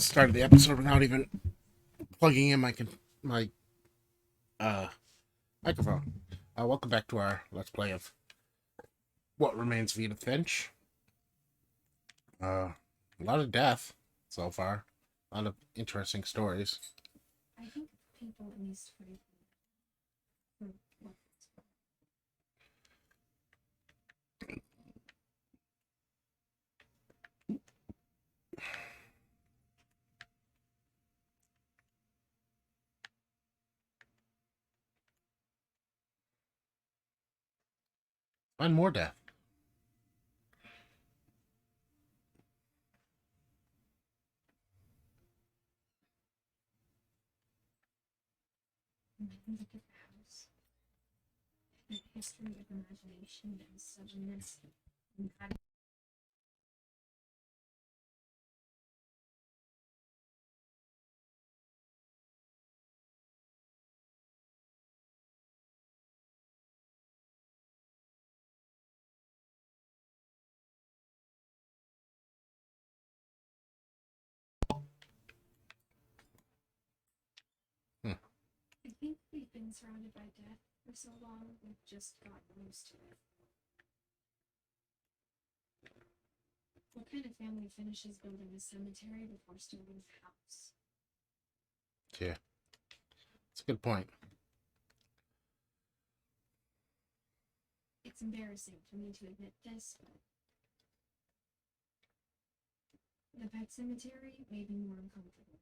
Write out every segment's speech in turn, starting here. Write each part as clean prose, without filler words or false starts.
started the episode without even plugging in my uh, microphone. Welcome back to our Let's Play of What Remains of Edith Finch. A lot of death so far. A lot of interesting stories. I think people in these stories And more death. look at the house. That history of imagination and stubbornness and God. Hmm. I think we've been surrounded by death for so long, we've just gotten used to it. What kind of family finishes building a cemetery before starting a house? Yeah. It's a good point. It's embarrassing for me to admit this, but the pet cemetery made me more uncomfortable.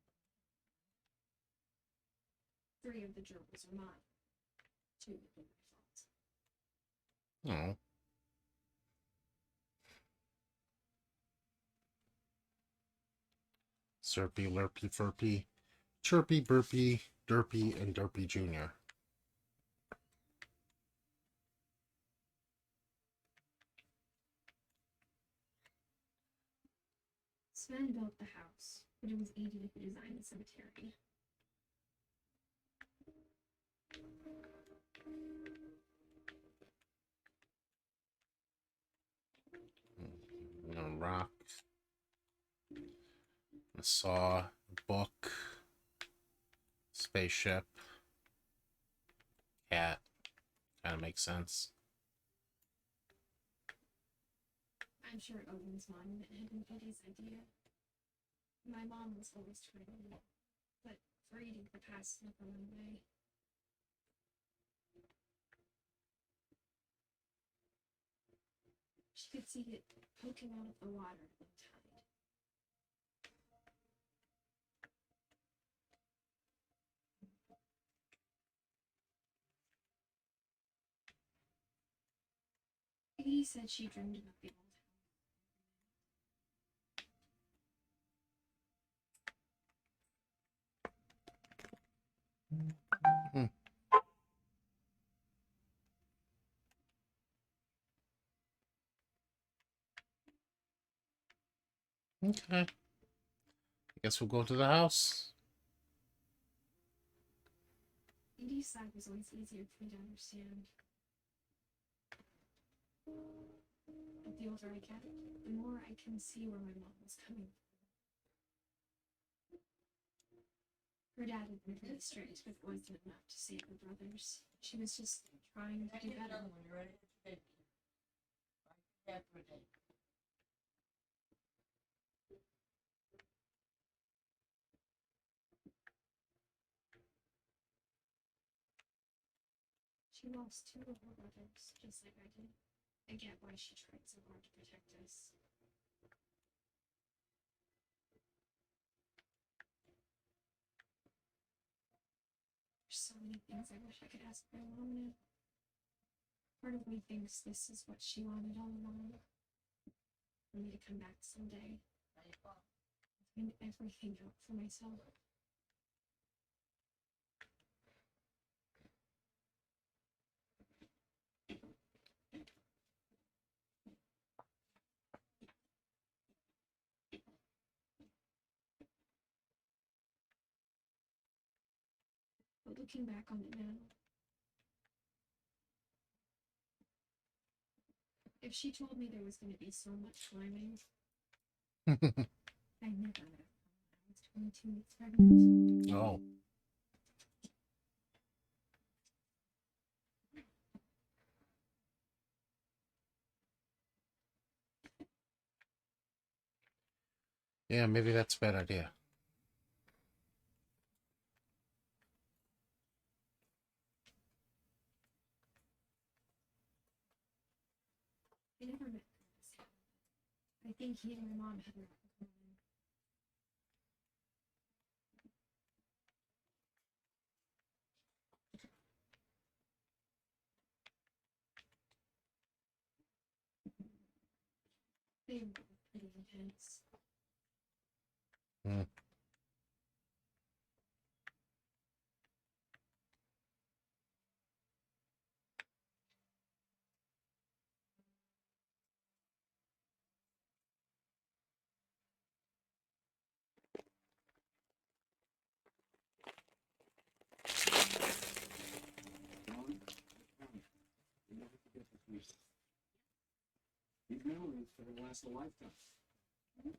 3 of the gerbils are mine. 2 have been my fault. Oh. Slurpy, Lurpy, Furpy, Chirpy, Burpy, Derpy, and Derpy Jr. Sven built the house, but it was Edith who designed the cemetery. Rock, a saw, a book, spaceship, cat. Kind of makes sense. I'm sure Odin's monument had been Edith's idea. My mom was always trying to leave, but for Edith, the past never went away. She could see it poking out of the water at the tide. Edie said she dreamed about the old house. Hmm. Okay. I guess we'll go to the house. Edie's side was always easier for me to understand. But the older I get, the more I can see where my mom was coming from. Her dad had been pretty strict, but wasn't enough to save her brothers. She was just trying to do better. She lost 2 of her brothers, just like I did. I get why she tried so hard to protect us. There's so many things I wish I could ask my mom now. Part of me thinks this is what she wanted all along. For me to come back someday. Find everything out for myself. But looking back on it now, if she told me there was going to be so much climbing, I never would have come when I was 22 weeks pregnant. Oh. Yeah, maybe that's a bad idea. I never met Chris. I think he and my mom had a lot in common. They were pretty intense. Hmm. These memories could last a lifetime. Am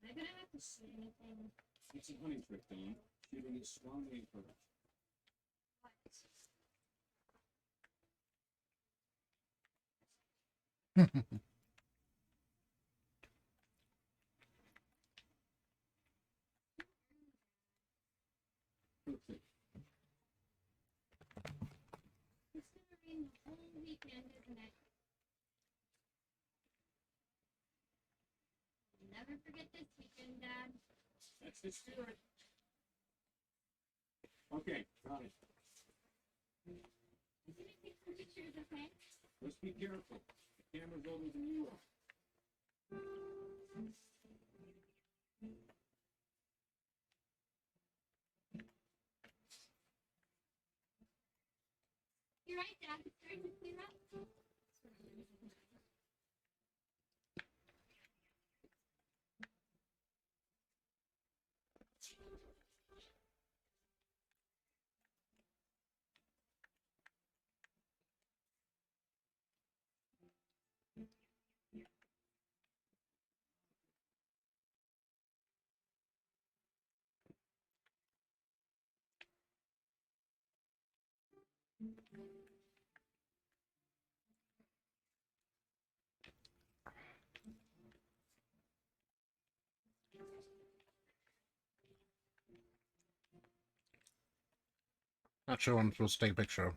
I gonna have to say anything? It's a hunting trip, Don. Shooting is strongly encouraged. What? Okay. It's gonna rain the whole weekend, isn't it? I'll never forget this weekend, Dad. That's the spirit. Okay, got it. I'm gonna take some pictures, okay? Just be careful. The camera's older than you are. You're right, Dad. It's starting to clear up. Not sure what I'm supposed to take a picture of.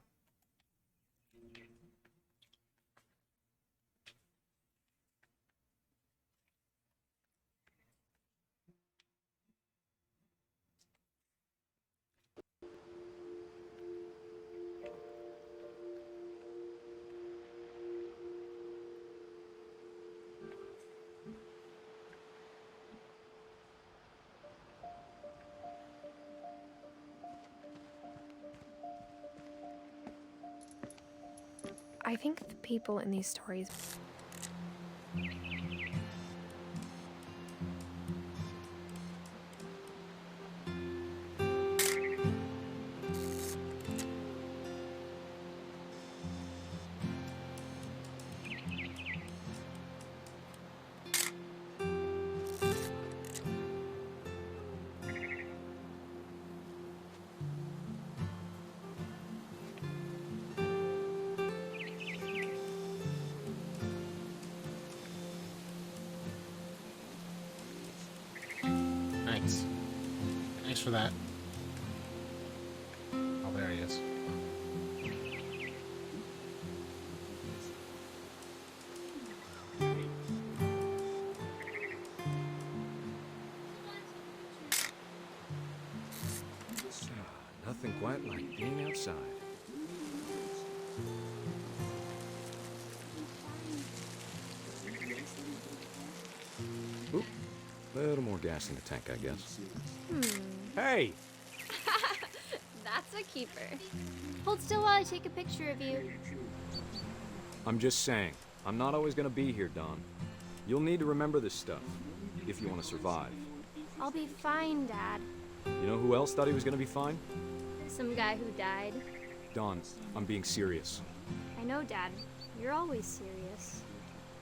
I think the people in these stories Thanks. Thanks for that. Oh, there he is. Nothing quite like being outside. Oop, a little more gas in the tank, I guess. Hey! That's a keeper. Hold still while I take a picture of you. I'm just saying, I'm not always gonna be here, Don. You'll need to remember this stuff, if you want to survive. I'll be fine, Dad. You know who else thought he was gonna be fine? Some guy who died. Don, I'm being serious. I know, Dad. You're always serious.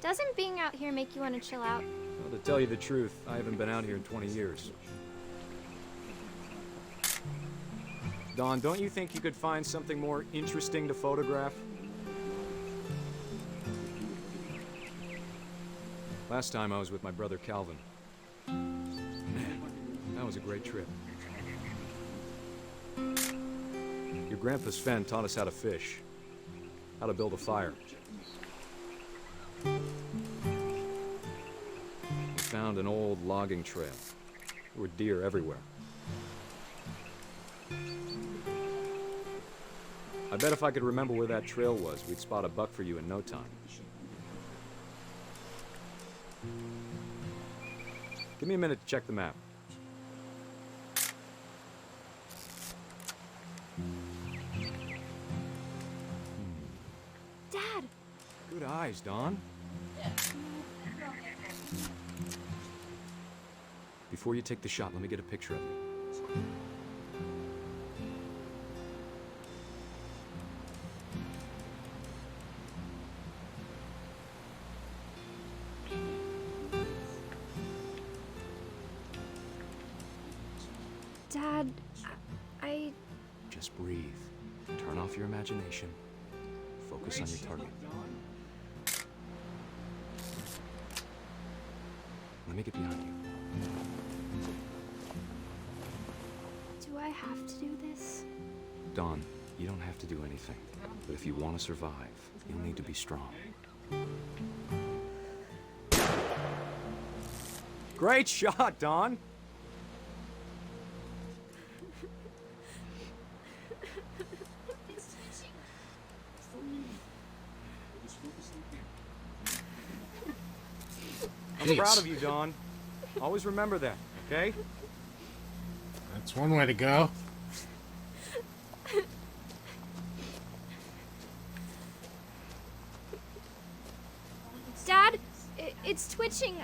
Doesn't being out here make you want to chill out? Well, to tell you the truth, I haven't been out here in 20 years. Dawn, don't you think you could find something more interesting to photograph? Last time I was with my brother Calvin. Man, that was a great trip. Your grandpa Sven taught us how to fish, how to build a fire. We found an old logging trail. There were deer everywhere. I bet if I could remember where that trail was, we'd spot a buck for you in no time. Give me a minute to check the map. Dad! Good eyes, Dawn. Before you take the shot, let me get a picture of you. Dad, I... Just breathe. Turn off your imagination. Focus on your target. Let me get behind you. Do I have to do this? Dawn, you don't have to do anything. But if you want to survive, you'll need to be strong. Great shot, Dawn! I'm proud of you, Dawn. Always remember that, okay? That's one way to go. Dad, it's twitching.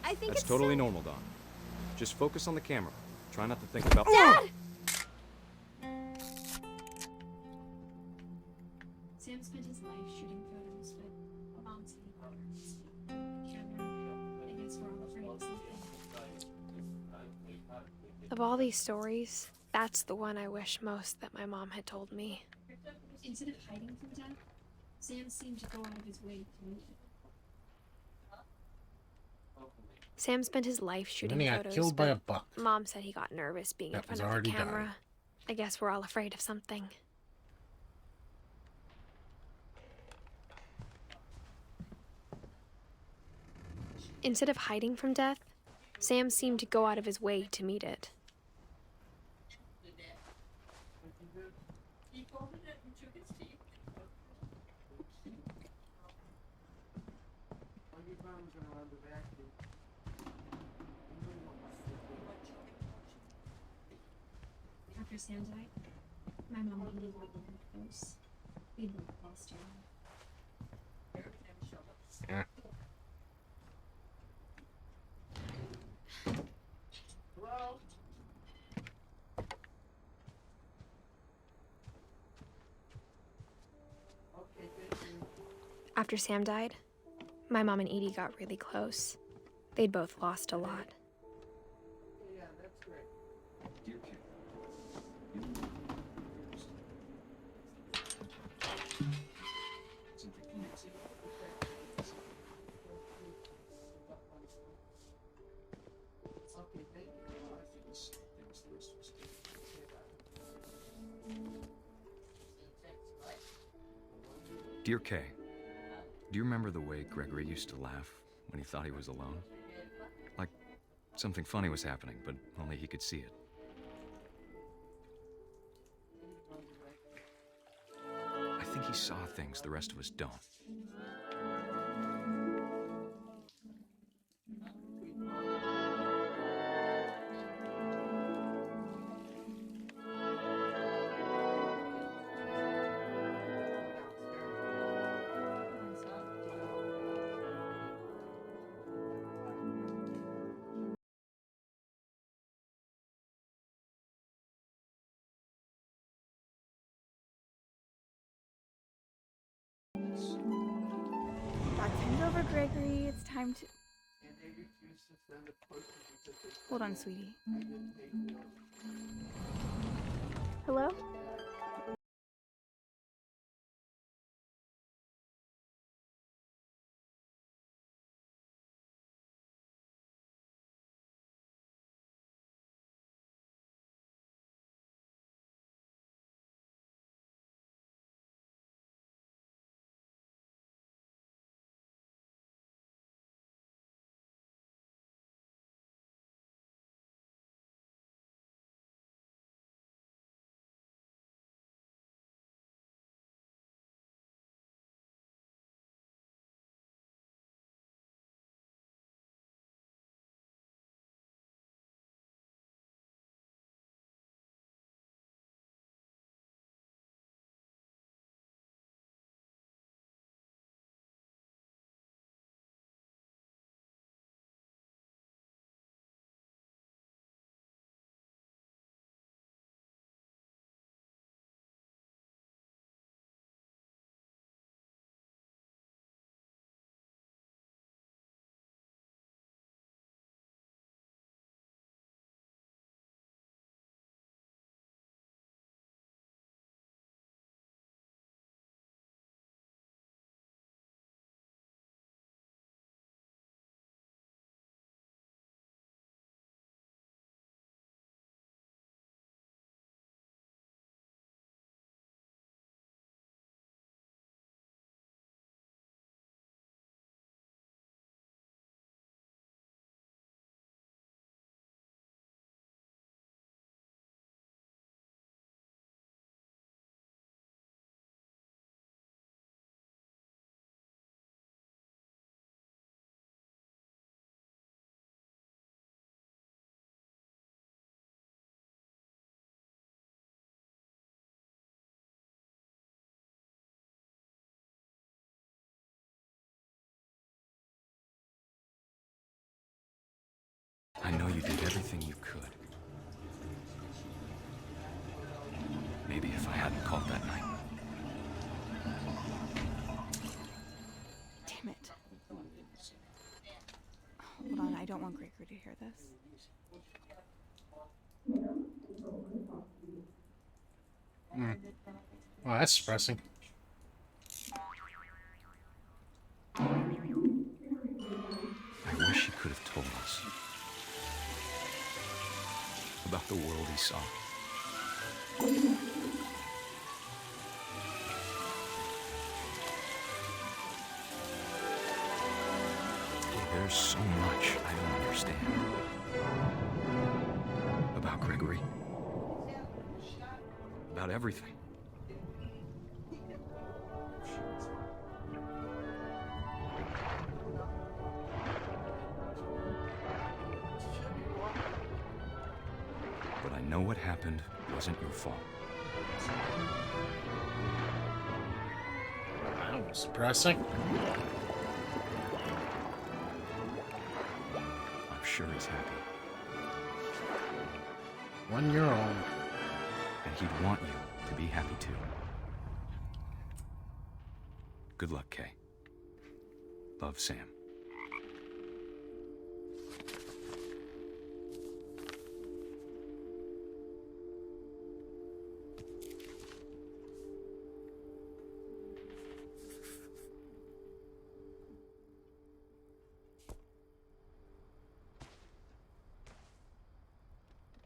I think That's it's totally so... normal, Dawn. Just focus on the camera. Try not to think about... Dad! Sam spent his life shooting photos, but Mom said he got nervous. Camera, I guess we're all afraid of something. Of all these stories, that's the one I wish most that my mom had told me. Instead of hiding from death, Sam seemed to go out of his way to meet it. Sam spent his life shooting then he got photos, killed by but a buck. Mom said he got nervous being in That front was of the already camera. died. I guess we're all afraid of something. Instead of hiding from death, Sam seemed to go out of his way to meet it. After Sam died, my mom and me were very close. We both lost her. Yeah. After Sam died, my mom and Edie got really close. They'd both lost a lot. Dear kid, Dear Kay, do you remember the way Gregory used to laugh when he thought he was alone? Like something funny was happening, but only he could see it. I think he saw things the rest of us don't. That's hand over, Gregory. It's time to... Hold on, sweetie. Hello? I know you did everything you could. Maybe if I hadn't called that night. Damn it. Hold on, I don't want Gregory to hear this. Well, that's depressing. I wish he could have told us about the world he saw. There's so much I don't understand about Gregory. About everything. But I know what happened wasn't your fault. That was depressing. I'm sure he's happy. 1 year old. And he'd want you to be happy too. Good luck, Kay. Love, Sam.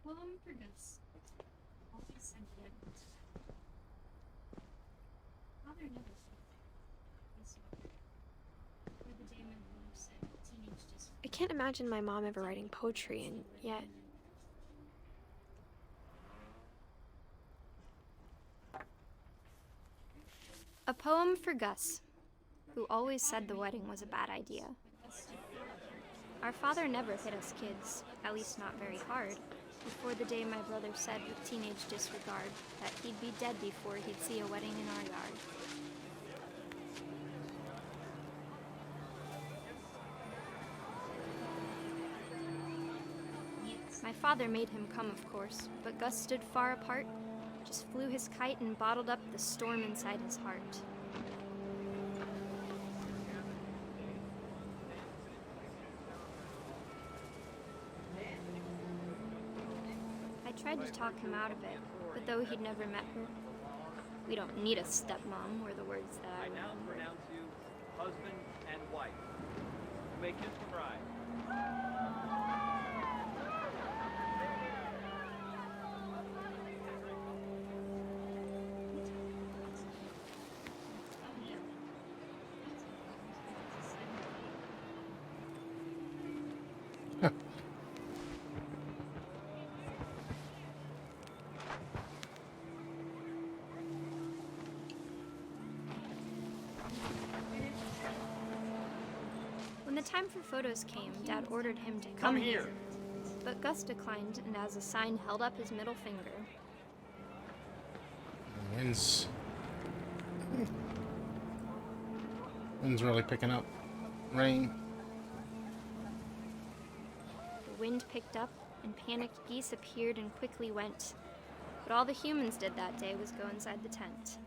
Poem for Gus. Always said the wedding was bad. Father never said this one. For the day my mother said teenage just. I can't imagine my mom ever writing poetry, and yet. A poem for Gus, who always said the wedding was a bad idea. Our father never hit us kids, at least not very hard, before the day my brother said with teenage disregard that he'd be dead before he'd see a wedding in our yard. My father made him come, of course, but Gus stood far apart, just flew his kite and bottled up the storm inside his heart. I tried to talk him out of it, but though he'd never met her, we don't need a stepmom were the words that I I now remember. pronounce you husband and wife. You may kiss the bride. When the time for photos came, Dad ordered him to Come here. But Gus declined and as a sign held up his middle finger. Wind's really picking up. Rain. The wind picked up and panicked geese appeared and quickly went. But all the humans did that day was go inside the tent.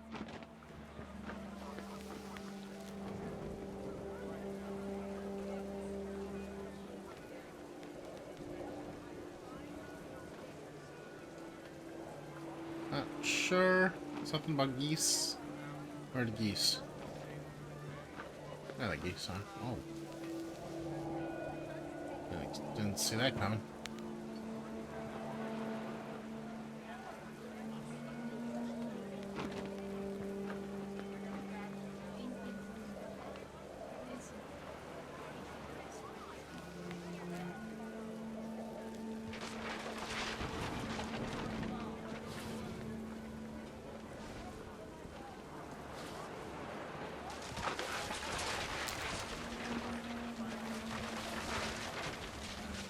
Not sure. Something about geese. Where are the geese? Yeah, the geese, huh? Oh. Didn't see that coming.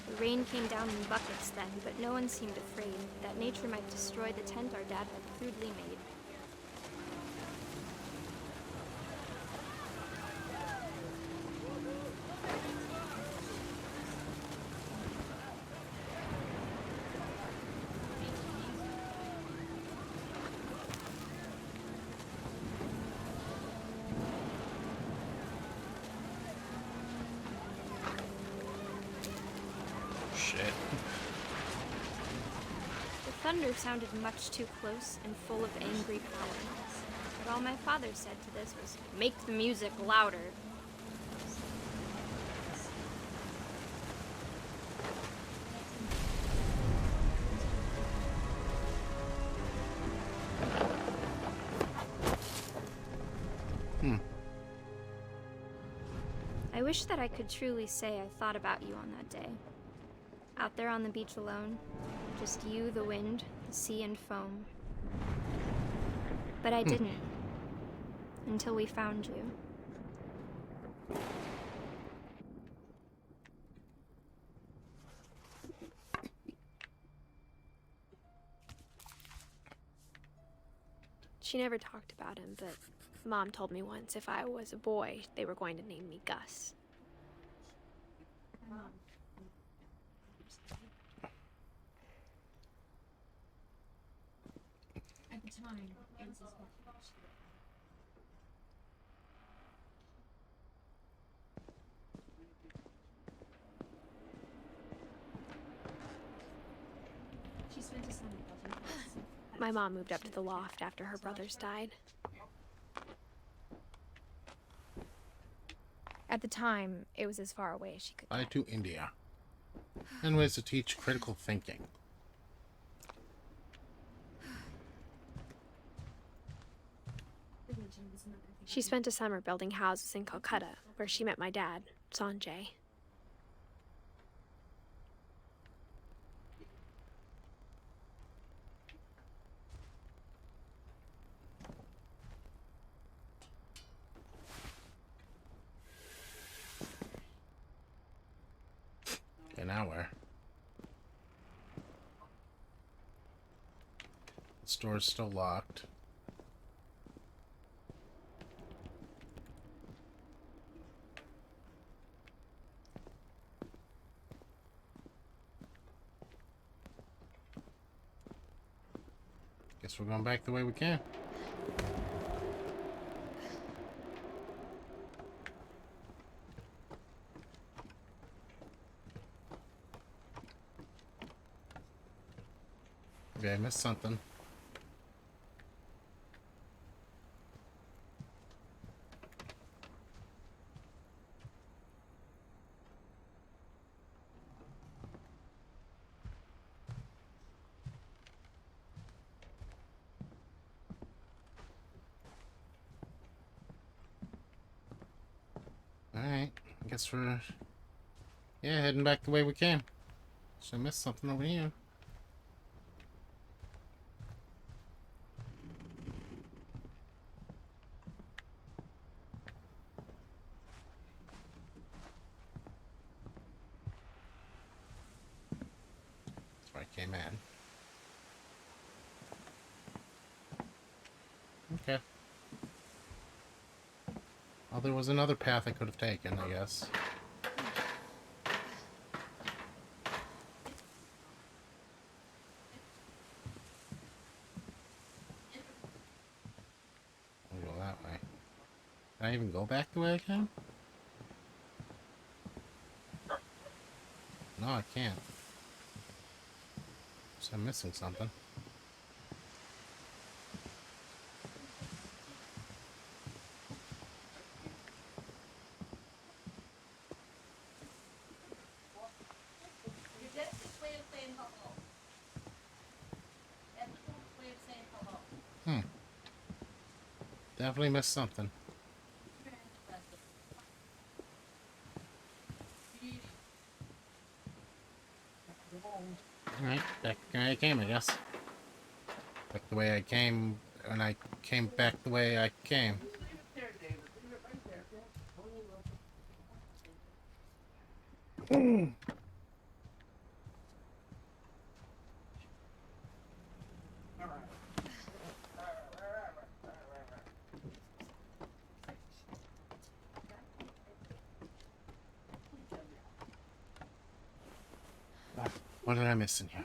The rain came down in buckets then, but no one seemed afraid that nature might destroy the tent our dad had crudely made. Shit. The thunder sounded much too close and full of angry power. But all my father said to this was, "Make the music louder." I wish that I could truly say I thought about you on that day. Out there on the beach alone, just you, the wind, the sea, and foam. But I didn't. Until we found you. She never talked about him, but Mom told me once if I was a boy, they were going to name me Gus. At the time, it was his wife. She spent a summer building houses. My mom moved up to the loft after her brothers died. At the time, it was as far away as she could Fly get. to India. And ways to teach critical thinking. Religion was another thing. She spent a summer building houses in Calcutta, where she met my dad, Sanjay. Okay, now where? The store's still locked. Guess we're going back the way we can. Maybe I missed something. Alright, I guess we're... yeah, heading back the way we came. Should I miss something over here? That's where I came in. Okay. Well, there was another path I could have taken, I guess. I'll go that way. Can I even go back the way I came? No, I can't. So I'm missing something. Definitely missed something. Alright, back the way I came, I guess. Back the way I came, and I came back the way I came. What did I miss in here?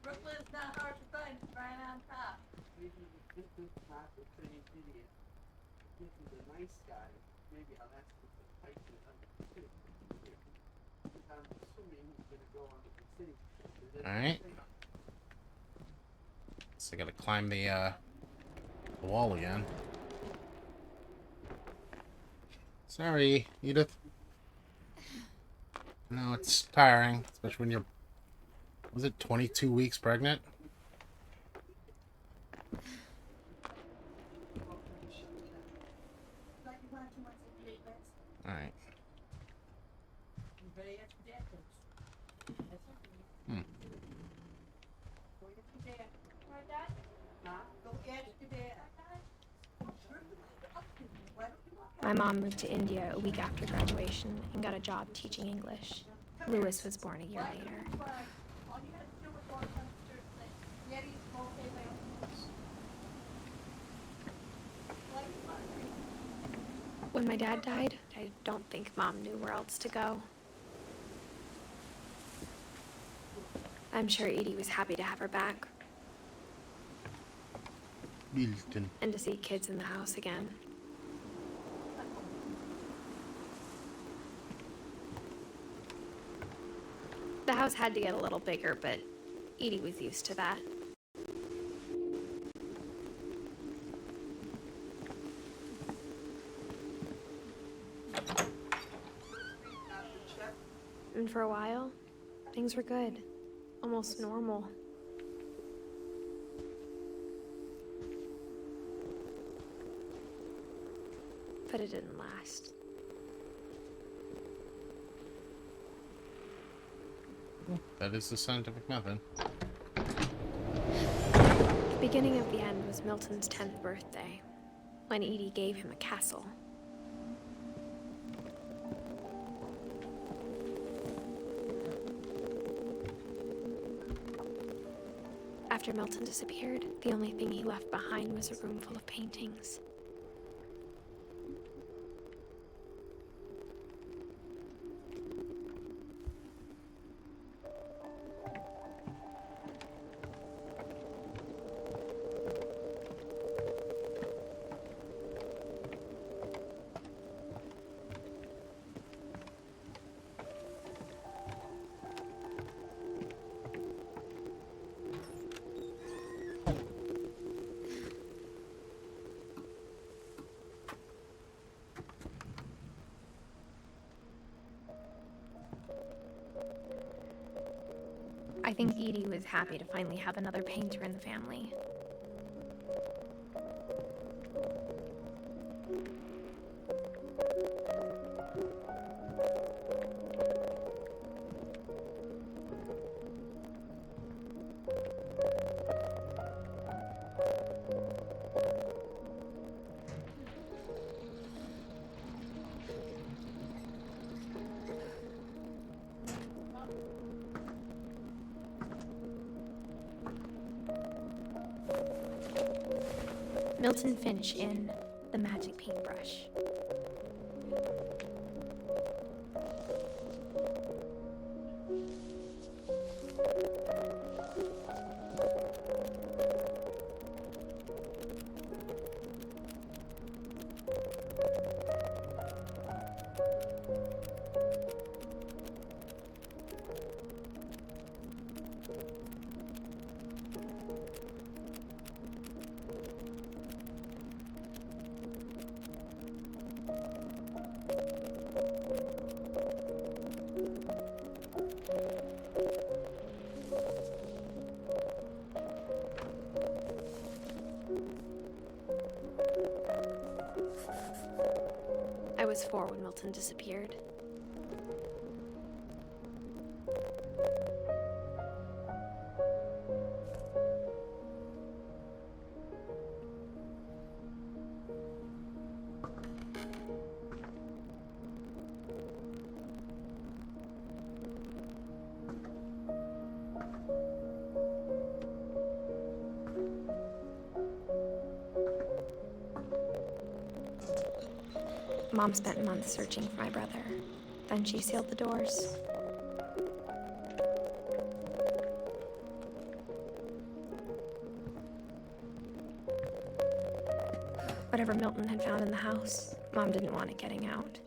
Brooklyn's not hard to find, it's right on top. Maybe this is not the same idiot. This is a nice guy. Maybe I'll ask him to tighten it up too. I'm assuming he's gonna go on the city. Alright. So I gotta climb the wall again. Sorry, Edith. No, it's tiring, especially when you're... was it 22 weeks pregnant? Alright. Hmm. My mom moved to India a week after graduation and got a job teaching English. Lewis was born a year later. When my dad died, I don't think Mom knew where else to go. I'm sure Edie was happy to have her back Milton. and to see kids in the house again. The house had to get a little bigger, but Edie was used to that. And for a while, things were good. Almost normal. But it didn't last. That is the scientific method. The beginning of the end was Milton's 10th birthday, when Edie gave him a castle. After Milton disappeared, the only thing he left behind was a room full of paintings. think Edie was happy to finally have another painter in the family. Milton Finch in The Magic Paintbrush. I was 4 when Milton disappeared. Mom spent months searching for my brother. Then she sealed the doors. Whatever Milton had found in the house, Mom didn't want it getting out.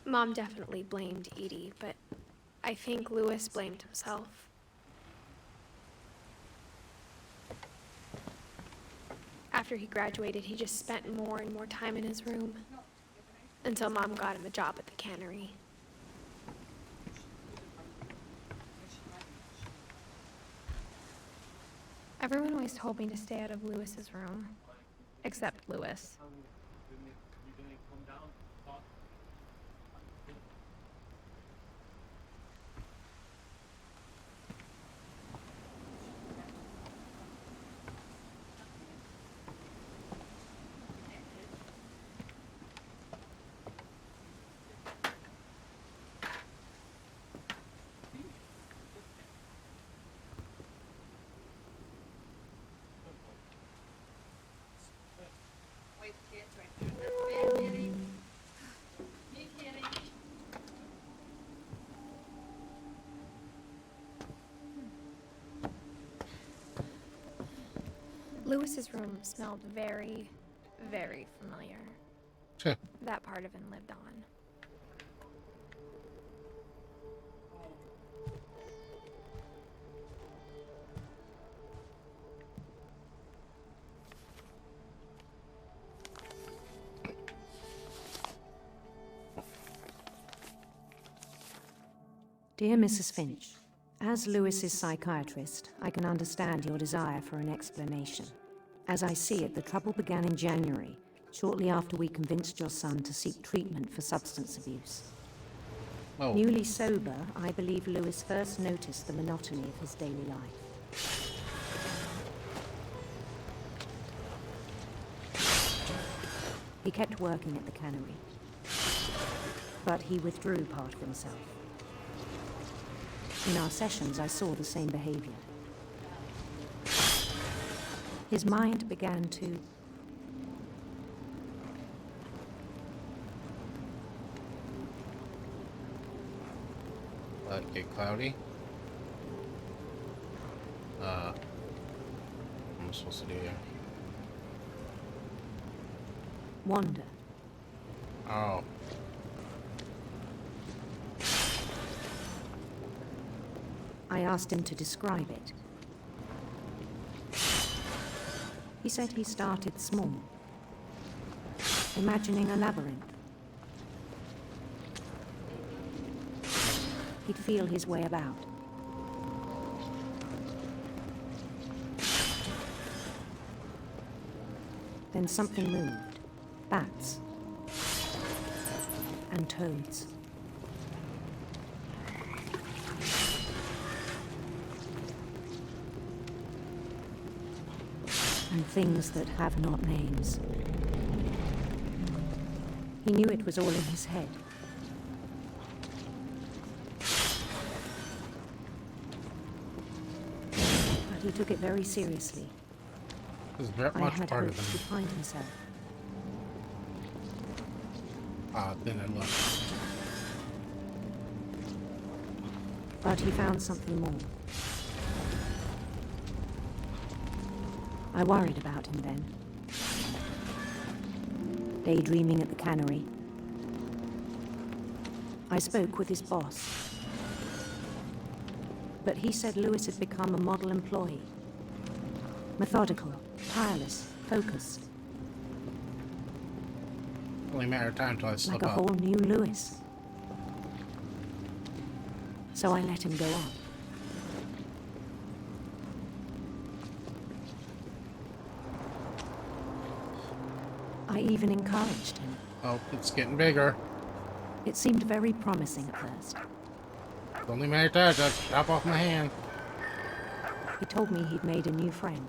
Mom definitely blamed Edie, but I think Lewis blamed himself. After he graduated, he just spent more and more time in his room, until Mom got him a job at the cannery. Everyone always told me to stay out of Lewis's room, except Lewis. Wait, kids, right there. That's bad, Kitty. You kidding? Lewis's room smelled very, very familiar. Sure. That part of him lived on. Dear Mrs. Finch, as Lewis's psychiatrist, I can understand your desire for an explanation. As I see it, the trouble began in January, shortly after we convinced your son to seek treatment for substance abuse. Oh. Newly sober, I believe Lewis first noticed the monotony of his daily life. He kept working at the cannery, but he withdrew part of himself. In our sessions, I saw the same behavior. His mind began to get cloudy. What am I supposed to do here? wander. Oh. I asked him to describe it. He said he started small, imagining a labyrinth. He'd feel his way about. Then something moved. Bats. And toads. And things that have not names. He knew it was all in his head. But he took it very seriously. This is very I much had part hoped of he'd him. find himself. Then I left. But he found something more. I worried about him then. Daydreaming at the cannery. I spoke with his boss. But he said Lewis had become a model employee. Methodical, tireless, focused. Only a matter of time till I slip Like a up. whole new Lewis. So I let him go on. I even encouraged him. Oh, it's getting bigger. It seemed very promising at first. It's only a matter of time till I chop off my hand. He told me he'd made a new friend.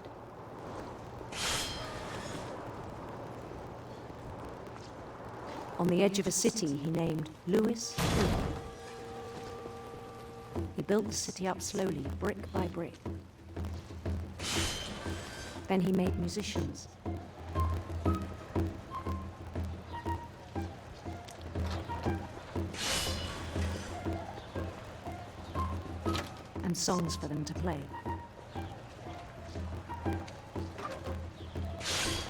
On the edge of a city he named Lewis. He built the city up slowly, brick by brick. Then he made musicians. And songs for them to play.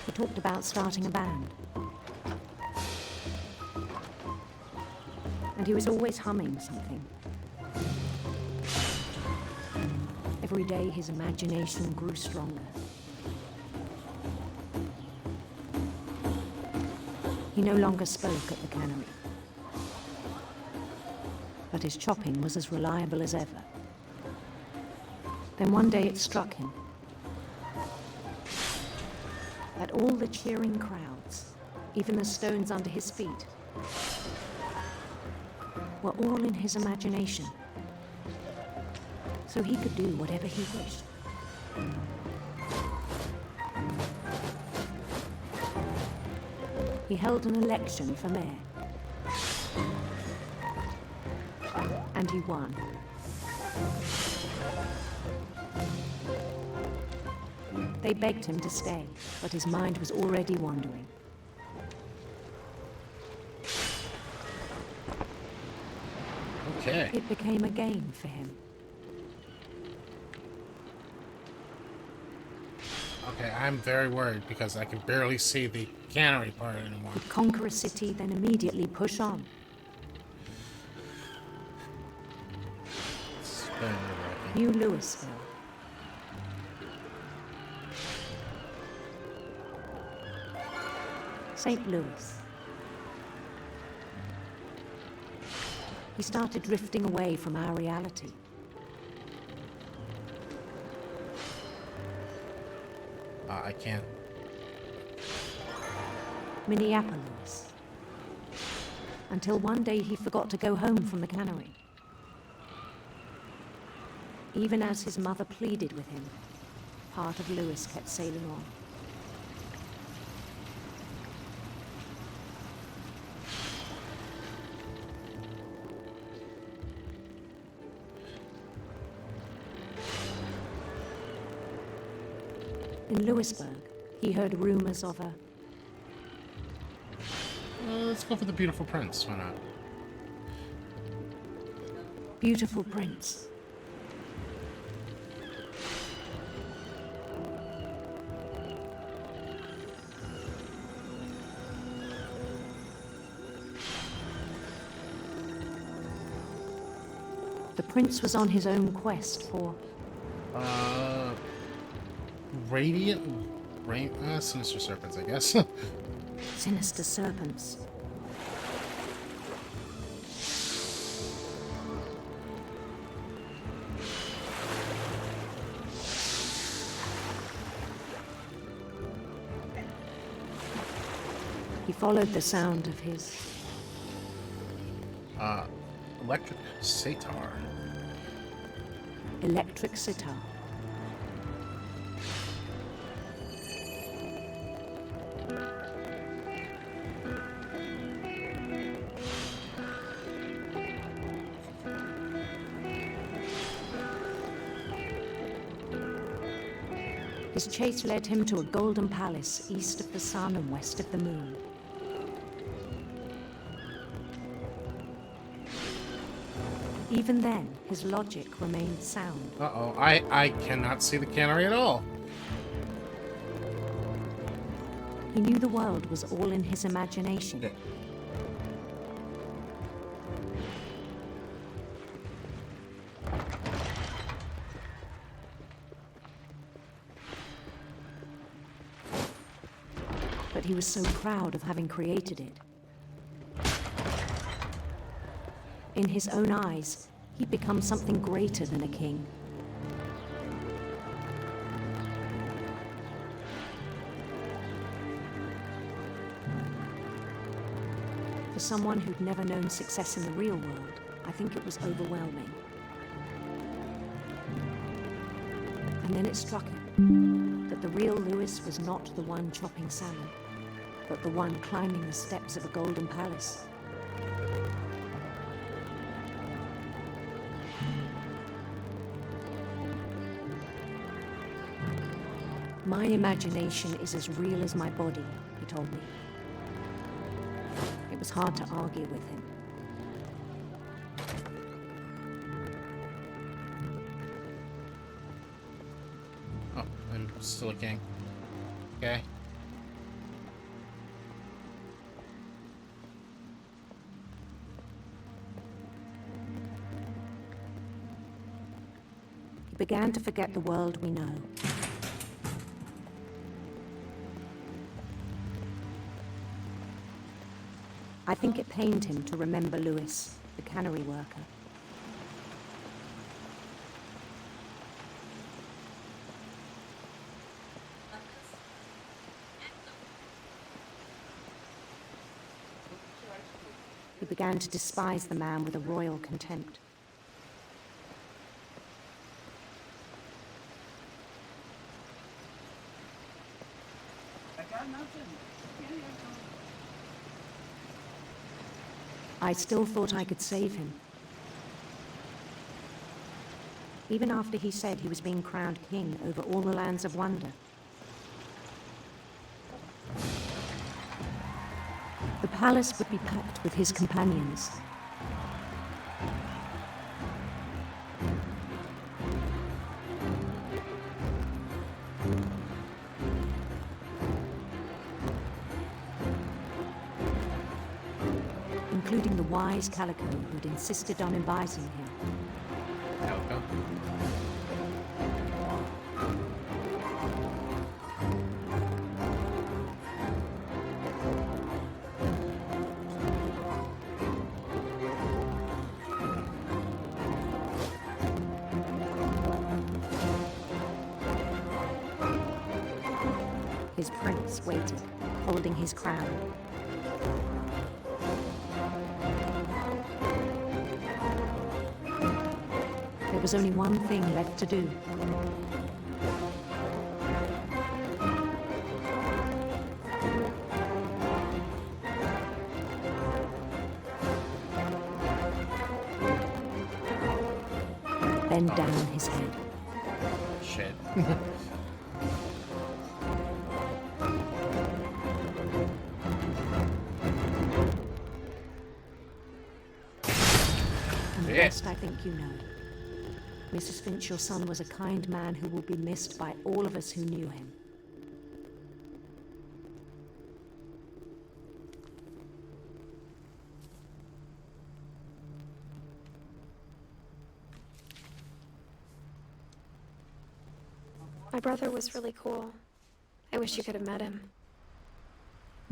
He talked about starting a band. And he was always humming something. Every day his imagination grew stronger. He no longer spoke at the cannery. But his chopping was as reliable as ever. Then one day it struck him that all the cheering crowds, even the stones under his feet, were all in his imagination. So he could do whatever he wished. He held an election for mayor. And he won. They begged him to stay, but his mind was already wandering. Okay. It became a game for him. Okay, I'm very worried because I can barely see the cannery part anymore. He'd conquer a city, then immediately push on. It's very nerve-wracking. New Louisville. St. Louis. He started drifting away from our reality. I can't. Minneapolis. Until one day he forgot to go home from the cannery. Even as his mother pleaded with him, part of Lewis kept sailing on. In Lewisburg, he heard rumors of a Let's go for the Beautiful Prince. Why not? beautiful prince. The prince was on his own quest for... Radiant... Sinister serpents, I guess. Sinister serpents. He followed the sound of his... Electric sitar. electric sitar. His chase led him to a golden palace east of the sun and west of the moon. Even then, his logic remained sound. Uh-oh, I cannot see the cannery at all. He knew the world was all in his imagination. Yeah. But he was so proud of having created it. In his own eyes, he'd become something greater than a king. For someone who'd never known success in the real world, I think it was overwhelming. And then it struck him that the real Lewis was not the one chopping salmon, but the one climbing the steps of a golden palace. My imagination is as real as my body, he told me. It was hard to argue with him. Oh, I'm still a king. Okay. He began to forget the world we know. I think it pained him to remember Lewis, the cannery worker. He began to despise the man with a royal contempt. I still thought I could save him. Even after he said he was being crowned king over all the lands of wonder. The palace would be packed with his companions. Including the wise Calico who'd insisted on advising him. Calico. His prince waited, holding his crown. There was only one thing left to do. Bend down his head. Shit. And the rest I think you know. Mrs. Finch, your son was a kind man who will be missed by all of us who knew him. My brother was really cool. I wish you could have met him.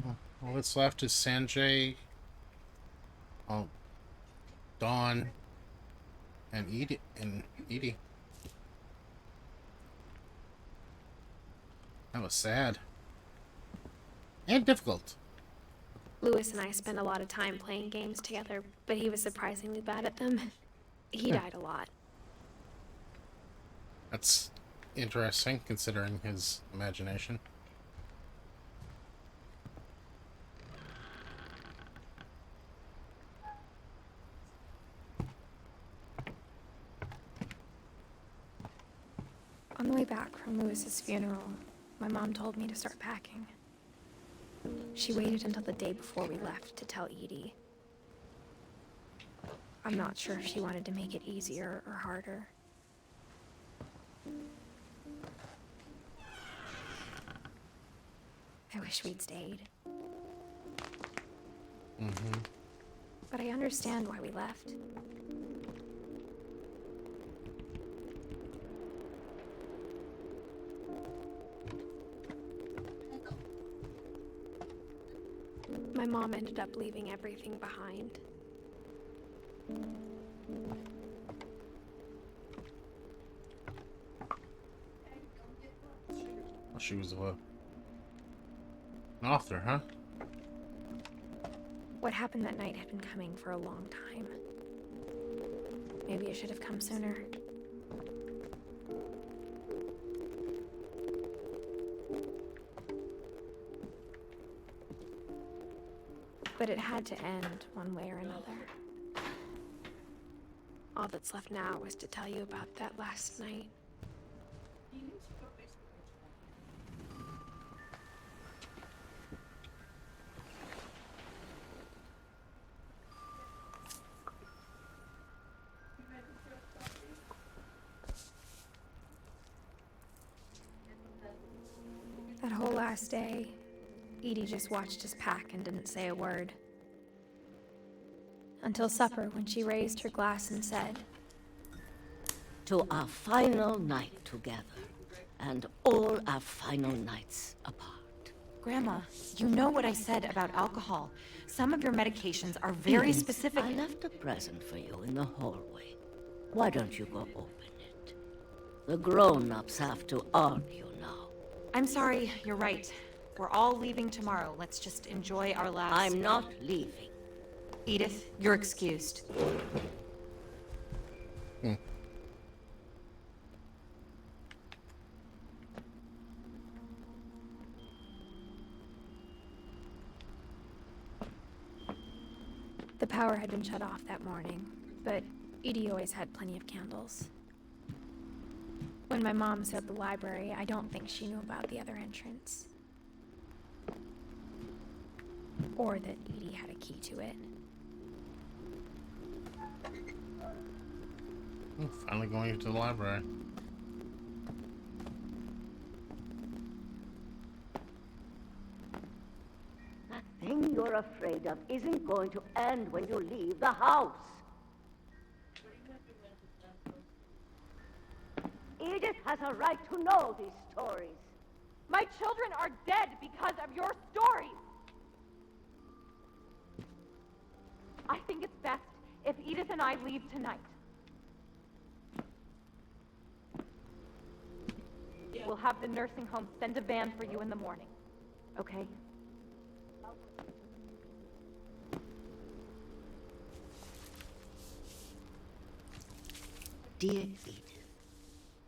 All that's left is Sanjay, Dawn, and Edie. That was sad. And difficult. Lewis and I spent a lot of time playing games together, but he was surprisingly bad at them. He died a lot. That's interesting, considering his imagination. On the way back from Lewis's funeral, my mom told me to start packing. She waited until the day before we left to tell Edie. I'm not sure if she wanted to make it easier or harder. I wish we'd stayed. But I understand why we left. My mom ended up leaving everything behind. Well, she was an author, huh? What happened that night had been coming for a long time. Maybe it should have come sooner. But it had to end one way or another. All that's left now is to tell you about that last night. That whole last day, Edie just watched us pack and didn't say a word. Until supper, when she raised her glass and said, "To our final night together, and all our final nights apart." Grandma, you know what I said about alcohol. Some of your medications are very Edith, specific. I left a present for you in the hallway. Why don't you go open it? The grown-ups have to argue now. I'm sorry, you're right. We're all leaving tomorrow. Let's just enjoy our last... I'm not leaving. Edith, you're excused. The power had been shut off that morning, but Edie always had plenty of candles. When my mom said the library, I don't think she knew about the other entrance. Or that Edie had a key to it. Finally going into the library. That thing you're afraid of isn't going to end when you leave the house. Edith has a right to know these stories. My children are dead because of your stories. I think it's best if Edith and I leave tonight. We'll have the nursing home send a van for you in the morning, okay? Dear Edith,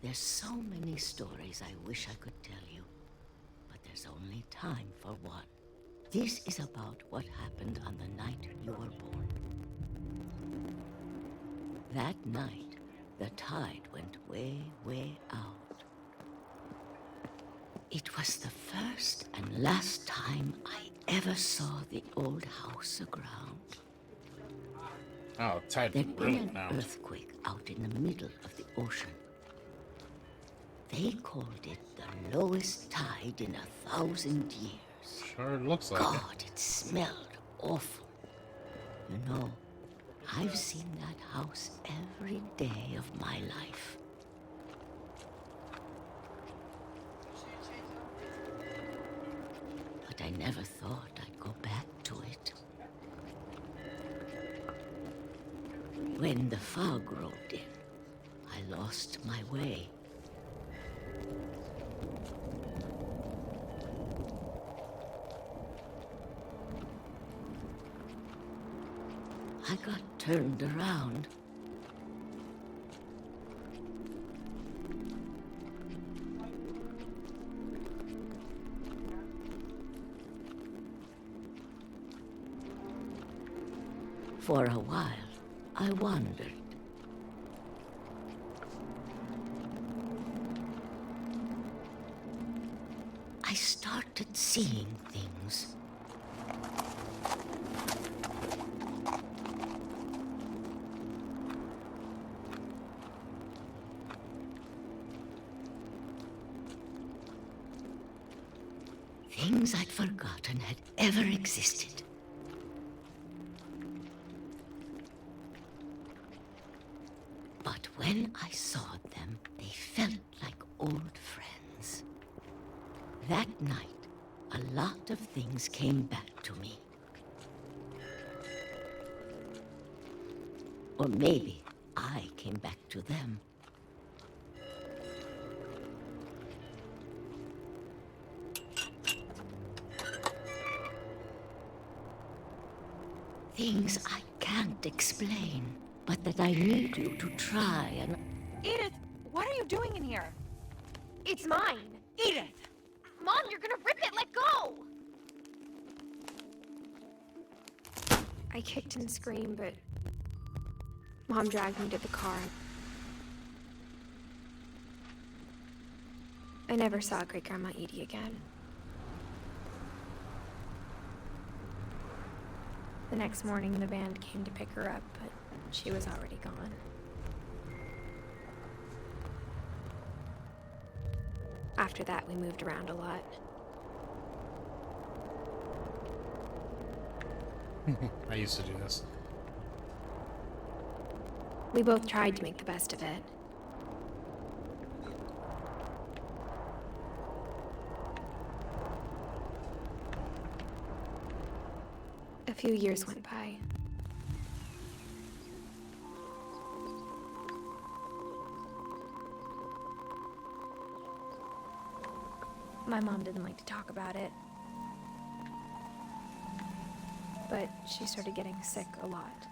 there's so many stories I wish I could tell you, but there's only time for one. This is about what happened on the night you were born. That night, the tide went way, way out. It was the first and last time I ever saw the old house aground. Oh, tide There'd really been an now. earthquake out in the middle of the ocean. They called it the lowest tide in 1,000 years. Sure looks like God, it smelled awful. You know, I've seen that house every day of my life. never thought I'd go back to it. When the fog rolled in, I lost my way. I got turned around. For a while, I wandered. I started seeing things. Things I'd forgotten had ever existed. But when I saw them, they felt like old friends. That night, a lot of things came back to me. Or maybe I came back to them. Things I can't explain, but that I need you to try and... Edith, what are you doing in here? It's mine. Edith! Mom, you're gonna rip it! Let go! I kicked and screamed, but Mom dragged me to the car. I never saw Great-Grandma Edie again. The next morning, the band came to pick her up, but she was already gone. After that, we moved around a lot. I used to do this. We both tried to make the best of it. A few years went by. My mom didn't like to talk about it, but she started getting sick a lot.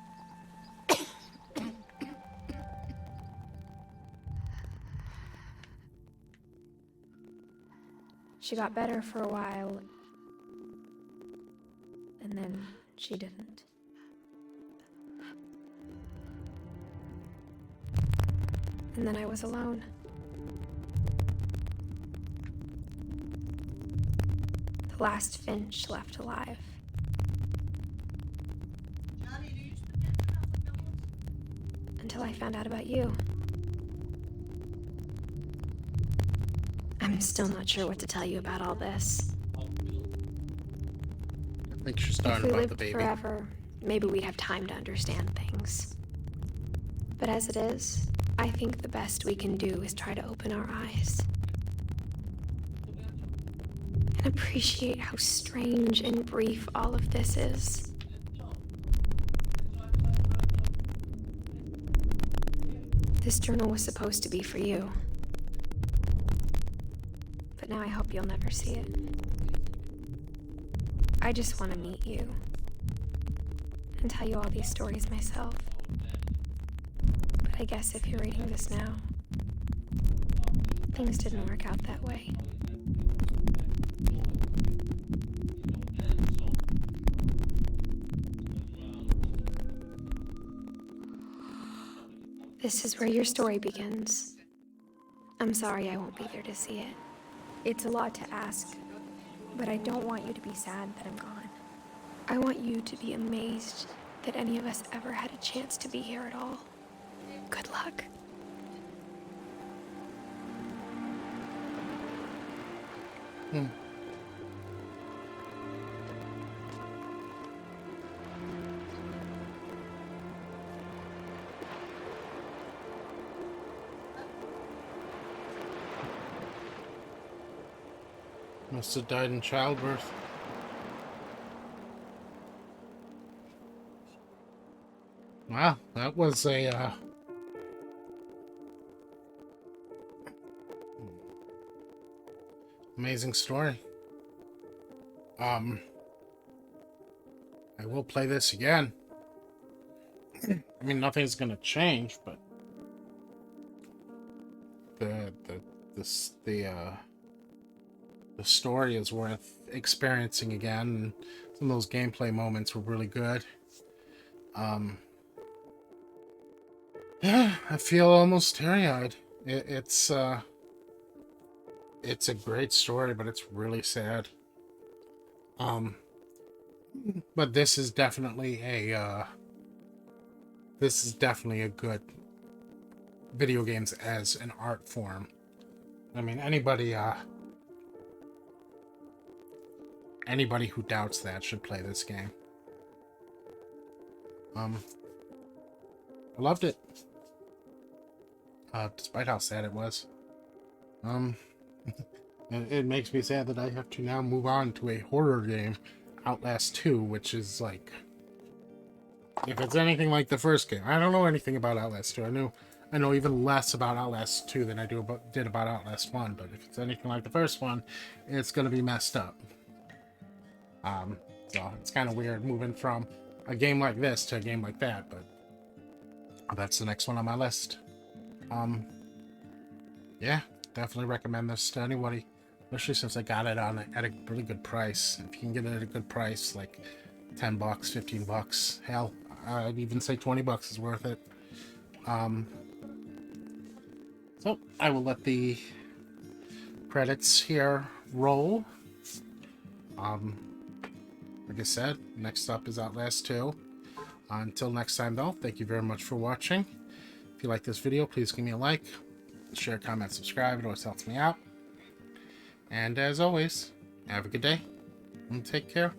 She got better for a while, and then she didn't. And then I was alone. The last Finch left alive. Until I found out about you. I'm still not sure what to tell you about all this. I think you're If starting we about lived the baby. forever, maybe we'd have time to understand things. But as it is, I think the best we can do is try to open our eyes. And appreciate how strange and brief all of this is. This journal was supposed to be for you. But now I hope you'll never see it. I just want to meet you. And tell you all these stories myself. But I guess if you're reading this now, things didn't work out that way. This is where your story begins. I'm sorry I won't be there to see it. It's a lot to ask, but I don't want you to be sad that I'm gone. I want you to be amazed that any of us ever had a chance to be here at all. Good luck. Must have died in childbirth. Wow, that was a amazing story. I will play this again. I mean, nothing's gonna change, but the the this the story is worth experiencing again, and some of those gameplay moments were really good. Yeah, I feel almost teary-eyed. It's a great story, but it's really sad. But this is definitely a good video games as an art form. I mean, anybody who doubts that should play this game. I loved it. Despite how sad it was. It makes me sad that I have to now move on to a horror game, Outlast 2, which is like, if it's anything like the first game. I don't know anything about Outlast 2. I know even less about Outlast 2 than I did about Outlast 1, but if it's anything like the first one, it's gonna be messed up. So it's kind of weird moving from a game like this to a game like that, but that's the next one on my list. Yeah, definitely recommend this to anybody, especially since I got it at a really good price. If you can get it at a good price, like $10, $15, hell, I'd even say $20 is worth it. So I will let the credits here roll. Like I said, next up is Outlast 2. Until next time, though, thank you very much for watching. If you like this video, please give me a like, share, comment, subscribe. It always helps me out. And as always, have a good day and take care.